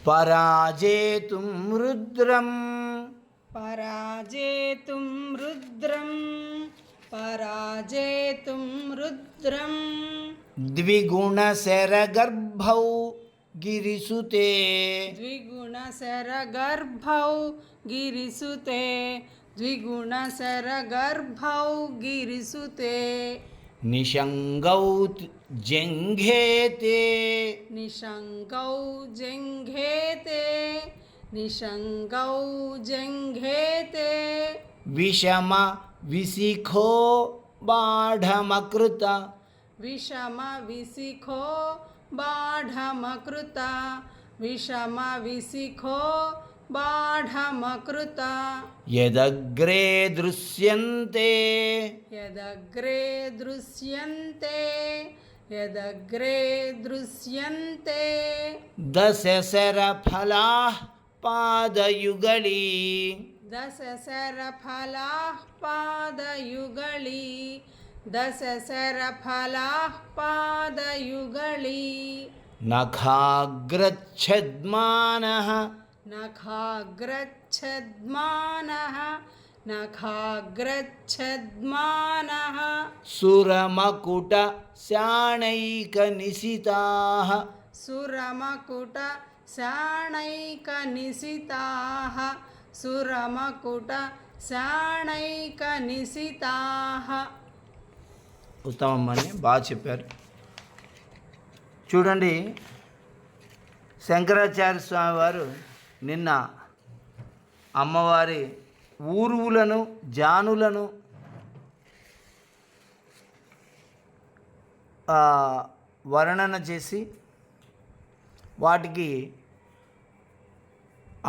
పరాజేతుం రుద్రం పరాజేతుం రుద్రం పరాజేతుం రుద్రం ద్విగుణశరగర్భౌ గిరిసుతే ద్విగుణశరగర్భౌ గిరిసుతే ద్విగుణశరగర్భౌ గిరిసుతే నిషంగౌ జంఘేతే నిషంగౌ జంఘేతే నిషంగౌ జంఘేతే విషమ విశిఖో బాఢమకృత విషమ విశిఖో బాఢమకృత విషమ విశిఖో బాఢమకృత యదగ్రే దృశ్యంతే యదగ్రే దృశ్యంతే యదగ్రే దృశ్యంతే దశశరఫలాః పాదయుగళీ దశశరఫలాః పాదయుగళీ దశశరఫలాః పాదయుగళీ నఖాగ్రచ్ఛద్మానః నఖాగ్రచ్ఛద్మానః నఖాగ్రచ్ఛద్మానః సురమకుట శాణైకనిశితాః సురమకుట శాణైకనిశితాః సురమకుట శాణైకనిశితాః. ఉత్తమం అని బాగా చెప్పారు. చూడండి, శంకరాచార్య స్వామి వారు నిన్న అమ్మవారి ఊరువులను జానులను వర్ణన చేసి వాటికి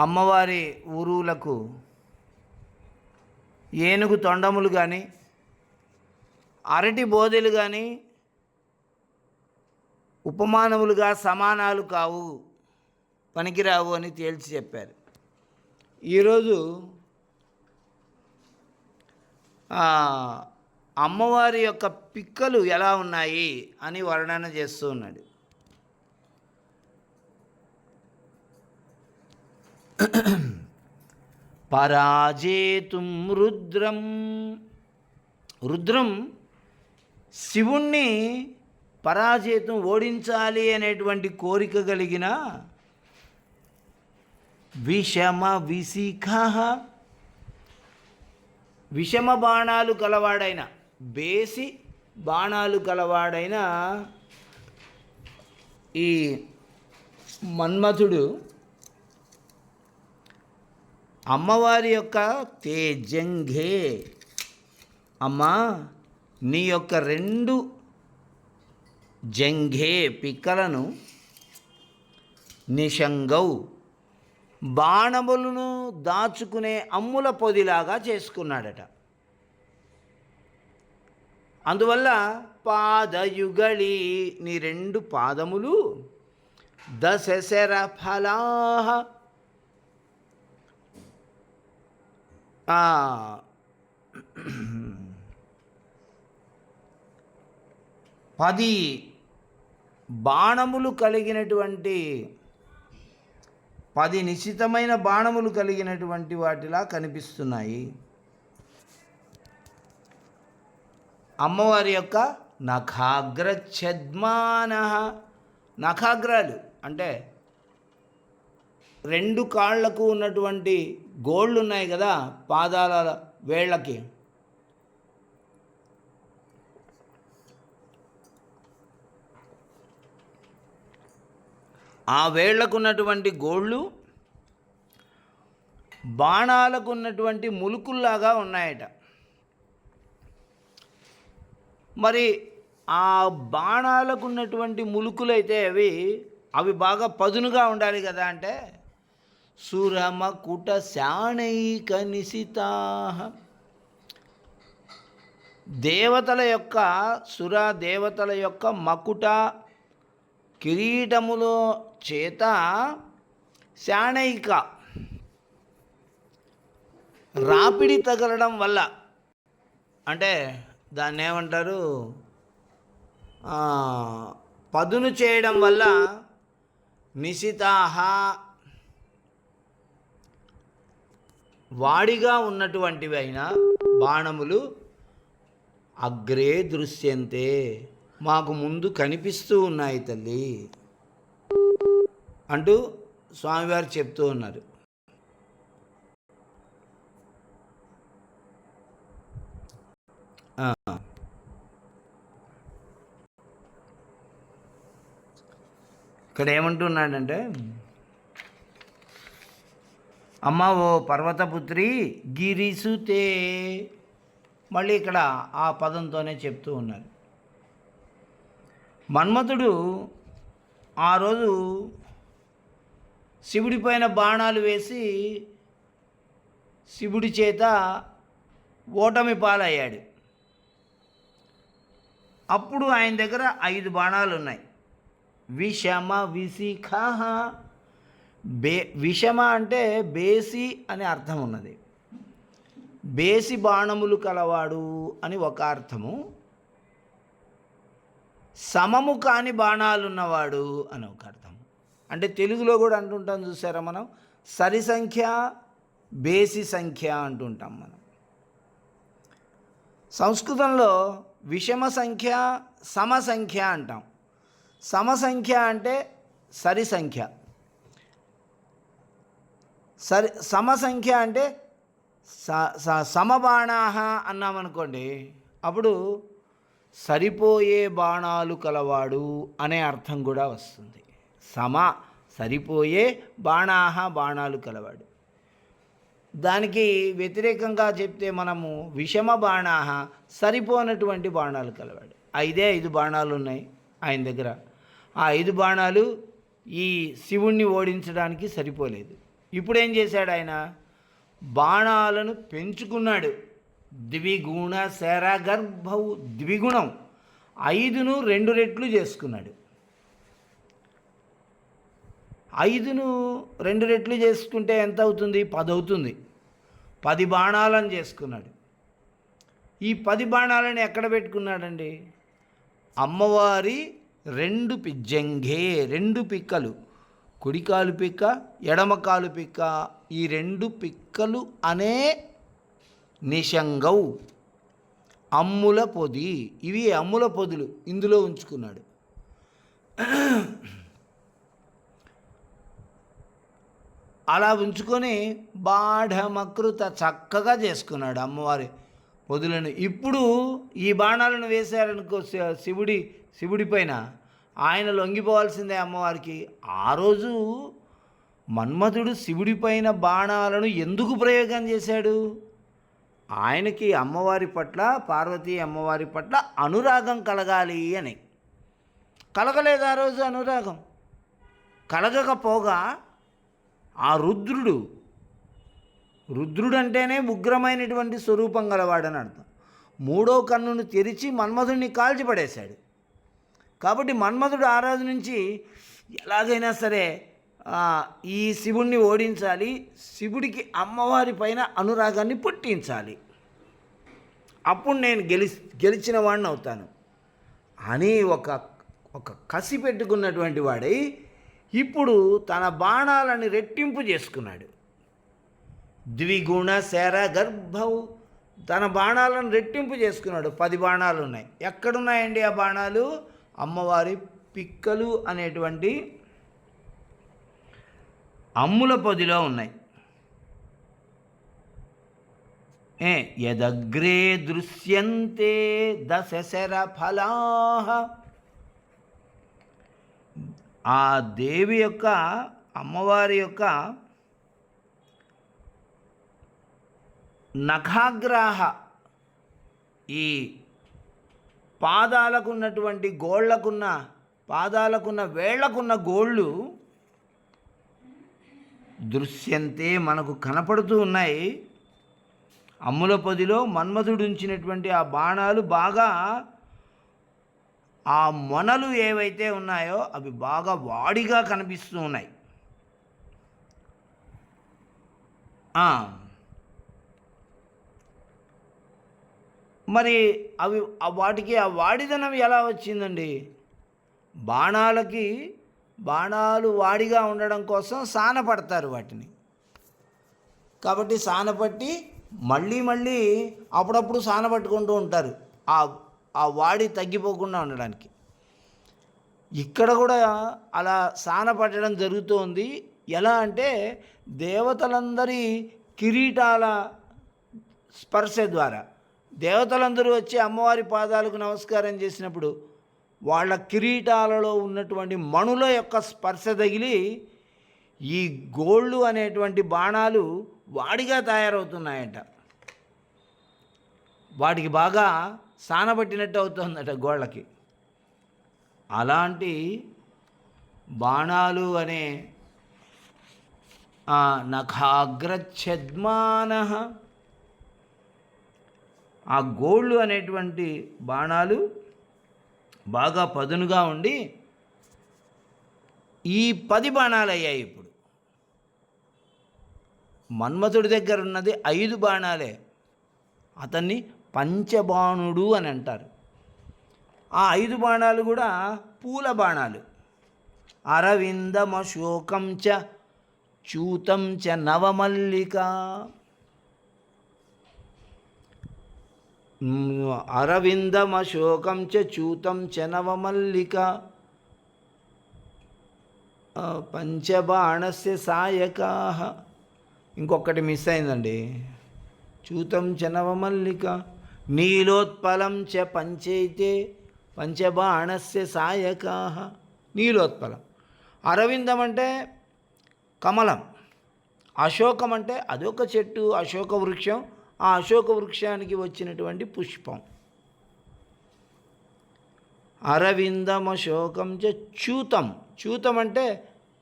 అమ్మవారి ఊరువులకు ఏనుగు తొండములు కానీ అరటి బోదెలు కానీ ఉపమానములుగా సమానాలు కావు, పనికిరావు అని తేల్చి చెప్పారు. ఈరోజు అమ్మవారి యొక్క పిక్కలు ఎలా ఉన్నాయి అని వర్ణన చేస్తూ ఉన్నాడు. పరాజేతుం రుద్రం. రుద్రం శివుణ్ణి పరాజేతం ఓడించాలి అనేటువంటి కోరిక కలిగిన విషమ విశిఖ, విషమ బాణాలు కలవాడైన, బేసి బాణాలు కలవాడైన ఈ మన్మథుడు అమ్మవారి యొక్క తేజంఘే, అమ్మా నీ యొక్క రెండు జంఘే పిక్కలను నిషంగౌ బాణములను దాచుకునే అమ్ముల పొదిలాగా చేసుకున్నాడట. అందువల్ల పాదయుగళి, నీ రెండు పాదములు దశశర ఫలాః, 10 బాణములు కలిగినటువంటి, 10 నిశ్చితమైన బాణములు కలిగినటువంటి వాటిలా కనిపిస్తున్నాయి. అమ్మవారి యొక్క నఖాగ్రచ్ఛద్మానః, నఖాగ్రాలు అంటే 2 కాళ్లకు ఉన్నటువంటి గోళ్ళు ఉన్నాయి కదా పాదాల వేళ్ళకి, ఆ వేళ్లకు ఉన్నటువంటి గోళ్ళు బాణాలకు ఉన్నటువంటి ములుకుల్లాగా ఉన్నాయట. మరి ఆ బాణాలకు ఉన్నటువంటి ములుకులైతే అవి బాగా పదునుగా ఉండాలి కదా, అంటే సురమకుట శాణైక నిశితాః, దేవతల యొక్క సుర దేవతల యొక్క మకుట కిరీటములో చేత శాణైక రాపిడి తగలడం వల్ల, అంటే దాన్ని ఏమంటారు, పదును చేయడం వల్ల నిశితాహ వాడిగా ఉన్నటువంటివి అయిన బాణములు అగ్రే దృశ్యంతే, మాకు ముందు కనిపిస్తూ ఉన్నాయి తల్లి అంటూ స్వామివారు చెప్తూ ఉన్నారు. ఇక్కడ ఏమంటున్నాడంటే, అమ్మ ఓ పర్వతపుత్రి గిరిసుతే, మళ్ళీ ఇక్కడ ఆ పదంతోనే చెప్తూ ఉన్నారు. మన్మథుడు ఆ రోజు శివుడి పైన బాణాలు వేసి శివుడి చేత ఓటమి పాలయ్యాడు. అప్పుడు ఆయన దగ్గర 5 బాణాలు ఉన్నాయి. విషమ విశిఖ. విషమ అంటే బేసి అని అర్థం ఉన్నది. బేసి బాణములు కలవాడు అని ఒక అర్థము, సమము కాని బాణాలున్నవాడు అని ఒక అర్థం. అంటే తెలుగులో కూడా అంటుంటాం చూసారా మనం, సరి సంఖ్య బేసి సంఖ్య అంటుంటాం మనం. సంస్కృతంలో విషమ సంఖ్య సమ సంఖ్య అంటాం. సమ సంఖ్య అంటే సరి సంఖ్య, సమ సంఖ్య అంటే సమబాణాహ అన్నామనుకోండి, అప్పుడు సరిపోయే బాణాలు కలవాడు అనే అర్థం కూడా వస్తుంది. సరిపోయే బాణాహ, బాణాలు కలవాడు. దానికి వ్యతిరేకంగా చెప్తే మనము విషమ బాణాహ, సరిపోనటువంటి బాణాలు కలవాడు. 5 బాణాలు ఉన్నాయి ఆయన దగ్గర. ఆ 5 బాణాలు ఈ శివుణ్ణి ఓడించడానికి సరిపోలేదు. ఇప్పుడేం చేశాడు ఆయన, బాణాలను పెంచుకున్నాడు. ద్విగుణ శరగర్భవు, ద్విగుణం 5ను 2 రెట్లు చేసుకున్నాడు. 5ను 2 రెట్లు చేసుకుంటే ఎంత అవుతుంది? 10 అవుతుంది. 10 బాణాలను చేసుకున్నాడు. ఈ 10 బాణాలను ఎక్కడ పెట్టుకున్నాడండి? అమ్మవారి 2 పిజ్జంఘే, 2 పిక్కలు, కుడికాలు పిక్క ఎడమకాలు పిక్క, ఈ 2 పిక్కలు అనే నిషంగౌ, అమ్ముల పొది, ఇవి అమ్ముల పొదులు ఇందులో ఉంచుకున్నాడు. అలా ఉంచుకొని బాఢమకృత చక్కగా చేసుకున్నాడు అమ్మవారి పొదులను. ఇప్పుడు ఈ బాణాలను వేశారనుకో శివుడి పైన, ఆయన లొంగిపోవాల్సిందే అమ్మవారికి. ఆ రోజు మన్మథుడు శివుడి పైన బాణాలను ఎందుకు ప్రయోగం చేశాడు? ఆయనకి అమ్మవారి పట్ల, పార్వతీ అమ్మవారి పట్ల అనురాగం కలగాలి అని. కలగలేదు ఆ రోజు అనురాగం. కలగకపోగా ఆ రుద్రుడు అంటేనే ఉగ్రమైనటువంటి స్వరూపం గలవాడని అర్థం. 3వ కన్నును తెరిచి మన్మథుడిని కాల్చిపడేశాడు. కాబట్టి మన్మథుడు ఆ రోజు నుంచి ఎలాగైనా సరే ఈ శివుణ్ణి ఓడించాలి, శివుడికి అమ్మవారి పైన అనురాగాన్ని పుట్టించాలి, అప్పుడు నేను గెలిచిన వాడిని అవుతాను అని ఒక కసి పెట్టుకున్నటువంటి వాడై ఇప్పుడు తన బాణాలను రెట్టింపు చేసుకున్నాడు. ద్విగుణ శర గర్భవు, తన బాణాలను రెట్టింపు చేసుకున్నాడు. 10 బాణాలు ఉన్నాయి. ఎక్కడున్నాయండి ఆ బాణాలు? అమ్మవారి పిక్కలు అనేటువంటి అమ్ముల పొదిలో ఉన్నాయి. యదగ్రే దృశ్యంతే దశశర ఫలాహ, ఆ దేవి యొక్క, అమ్మవారి యొక్క నఖాగ్రాహ, ఈ పాదాలకున్నటువంటి గోళ్లకున్న, పాదాలకున్న వేళ్లకున్న గోళ్ళు దృశ్యంతే, మనకు కనపడుతూ ఉన్నాయి. అమ్ముల పొదిలో మన్మథుడు ఉంచినటువంటి ఆ బాణాలు బాగా, ఆ మొనలు ఏవైతే ఉన్నాయో అవి బాగా వాడిగా కనిపిస్తూ ఉన్నాయి. మరి వాటికి ఆ వాడిదనం ఎలా వచ్చిందండి? బాణాలు వాడిగా ఉండడం కోసం సానపడతారు వాటిని. కాబట్టి సానపట్టి మళ్ళీ మళ్ళీ అప్పుడప్పుడు సానపట్టుకుంటూ ఉంటారు ఆ ఆ వాడి తగ్గిపోకుండా ఉండడానికి. ఇక్కడ కూడా అలా సానపట్టడం జరుగుతోంది. ఎలా అంటే దేవతలందరి కిరీటాల స్పర్శ ద్వారా దేవతలందరూ వచ్చి అమ్మవారి పాదాలకు నమస్కారం చేసినప్పుడు వాళ్ళ కిరీటాలలో ఉన్నటువంటి మణుల యొక్క స్పర్శ తగిలి ఈ గోళ్ళు అనేటువంటి బాణాలు వాడిగా తయారవుతున్నాయంట. వాటికి బాగా సానబట్టినట్టు అవుతుందట గోళ్ళకి. అలాంటి బాణాలు అనే నఖాగ్రచ్ఛద్మాన, ఆ గోళ్ళు అనేటువంటి బాణాలు బాగా పదునుగా ఉండి ఈ 10 బాణాలు అయ్యాయి. ఇప్పుడు మన్మథుడి దగ్గర ఉన్నది 5 బాణాలే. అతన్ని పంచబాణుడు అని అంటారు. ఆ 5 బాణాలు కూడా పూల బాణాలు. అరవిందమశోకం చ చూతం చ నవమల్లిక. అరవిందమశోకం చ చూతం చ నవమల్లిక పంచబాణస్య సాయకాః. ఇంకొకటి మిస్ అయిందండి. చూతం చ నవమల్లిక నీలోత్పలం చ పంచైతే పంచబాణస్య సాయకాః. నీలోత్పలం. అరవిందం అంటే కమలం, అశోకం అంటే అదొక చెట్టు, అశోక వృక్షం. ఆ అశోక వృక్షానికి వచ్చినటువంటి పుష్పం. అరవిందమశోకం చ చూతం. చూతం అంటే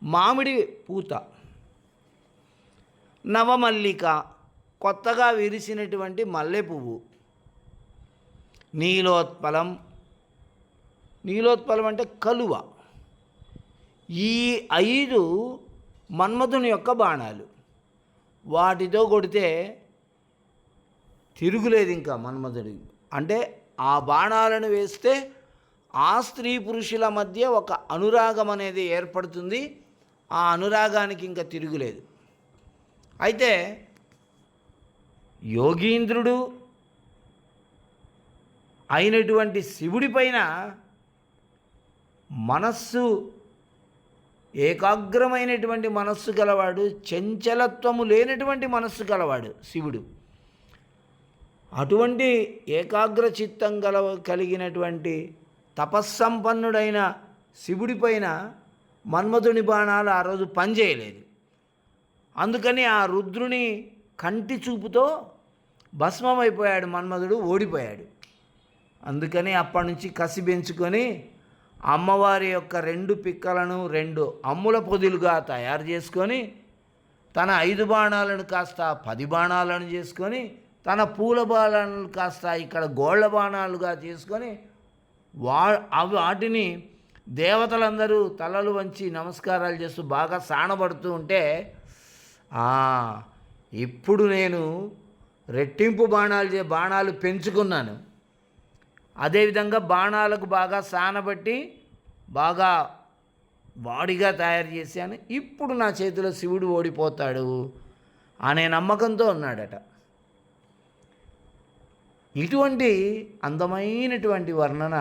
మామిడి పూత. నవమల్లిక కొత్తగా విరిసినటువంటి మల్లె పువ్వు. నీలోత్పలం. నీలోత్పలం అంటే కలువ. ఈ 5 మన్మథుని యొక్క బాణాలు. వాటితో కొడితే తిరుగులేదు ఇంకా మన్మథుడి. అంటే ఆ బాణాలను వేస్తే ఆ స్త్రీ పురుషుల మధ్య ఒక అనురాగం అనేది ఏర్పడుతుంది. ఆ అనురాగానికి ఇంకా తిరుగులేదు. అయితే యోగీంద్రుడు అయినటువంటి శివుడి పైన మనస్సు, ఏకాగ్రమైనటువంటి మనస్సు గలవాడు, చంచలత్వము లేనటువంటి మనస్సు గలవాడు శివుడు. అటువంటి ఏకాగ్ర చిత్తం కలిగినటువంటి తపస్సంపన్నుడైన శివుడి పైన మన్మథుని బాణాలు ఆ రోజు పనిచేయలేదు. అందుకని ఆ రుద్రుని కంటి చూపుతో భస్మమైపోయాడు మన్మథుడు, ఓడిపోయాడు. అందుకని అప్పటి నుంచి కసి పెంచుకొని అమ్మవారి యొక్క 2 పిక్కలను 2 అమ్ముల పొదులుగా తయారు చేసుకొని తన 5 బాణాలను కాస్త 10 బాణాలను చేసుకొని తన పూల బాణాలను కాస్త ఇక్కడ గోళ్ల బాణాలుగా చేసుకొని వాటిని దేవతలందరూ తలలు వంచి నమస్కారాలు చేస్తూ బాగా సానబడుతూ ఉంటే ఇప్పుడు నేను రెట్టింపు బాణాలు పెంచుకున్నాను. అదేవిధంగా బాణాలకు బాగా సానబట్టి బాగా వాడిగా తయారు చేశాను. ఇప్పుడు నా చేతిలో శివుడు ఓడిపోతాడు అనే నమ్మకంతో ఉన్నాడట. ఇటువంటి అందమైనటువంటి వర్ణన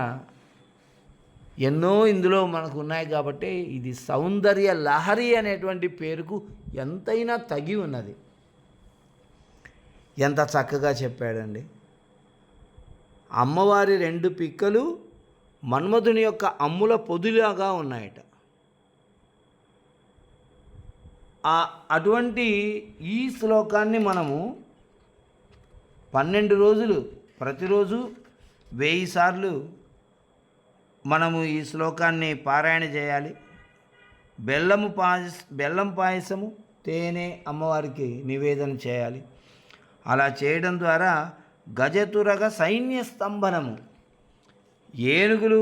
ఎన్నో ఇందులో మనకు ఉన్నాయి. కాబట్టి ఇది సౌందర్య లహరి అనేటువంటి పేరుకు ఎంతైనా తగి ఉన్నది. ఎంత చక్కగా చెప్పాడండి. అమ్మవారి 2 పిక్కలు మన్మథుని యొక్క అమ్ముల పొదిలాగా ఉన్నాయట. అటువంటి ఈ శ్లోకాన్ని మనము 12 రోజులు ప్రతిరోజు 1000 సార్లు మనము ఈ శ్లోకాన్ని పారాయణ చేయాలి. బెల్లం పాయసము, తేనె అమ్మవారికి నివేదన చేయాలి. అలా చేయడం ద్వారా గజతురగ సైన్య స్తంభనము, ఏనుగులు,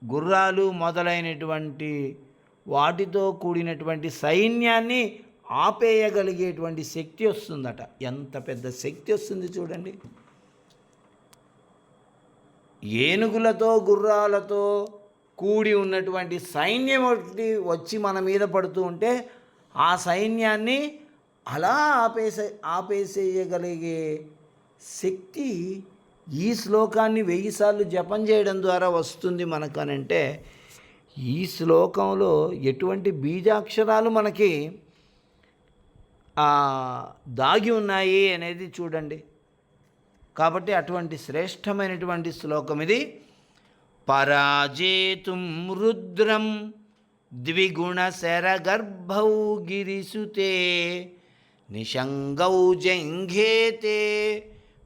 గుర్రాలు మొదలైనటువంటి వాటితో కూడినటువంటి సైన్యాన్ని ఆపేయగలిగేటువంటి శక్తి వస్తుందట. ఎంత పెద్ద శక్తి వస్తుంది చూడండి. ఏనుగులతో గుర్రాలతో కూడి ఉన్నటువంటి సైన్యం వచ్చి మన మీద పడుతూ ఉంటే ఆ సైన్యాన్ని అలా ఆపేసేయగలిగే శక్తి ఈ శ్లోకాన్ని 1000 సార్లు జపం చేయడం ద్వారా వస్తుంది మనకనంటే, ఈ శ్లోకంలో ఎటువంటి బీజాక్షరాలు మనకి దాగి ఉన్నాయి అనేది చూడండి. కాబట్టి అటువంటి శ్రేష్టమైనటువంటి శ్లోకం ఇది. పరాజేతుం రుద్రం ద్విగుణ శరగర్భౌ గిరిసుతే నిషంగౌ జంఘేతే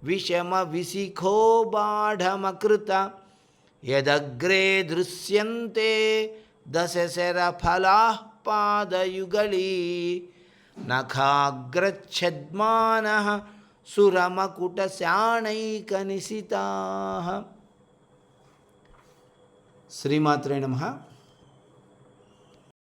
విషమ విశిఖో బాఢమకృత యదగ్రే దృశ్యంతే దశశర ఫలాః పాదయుగళీ నఖాగ్రచ్ఛద్మానః సురమకుటశాణైకనిశితాః. శ్రీమాత్రే నమః.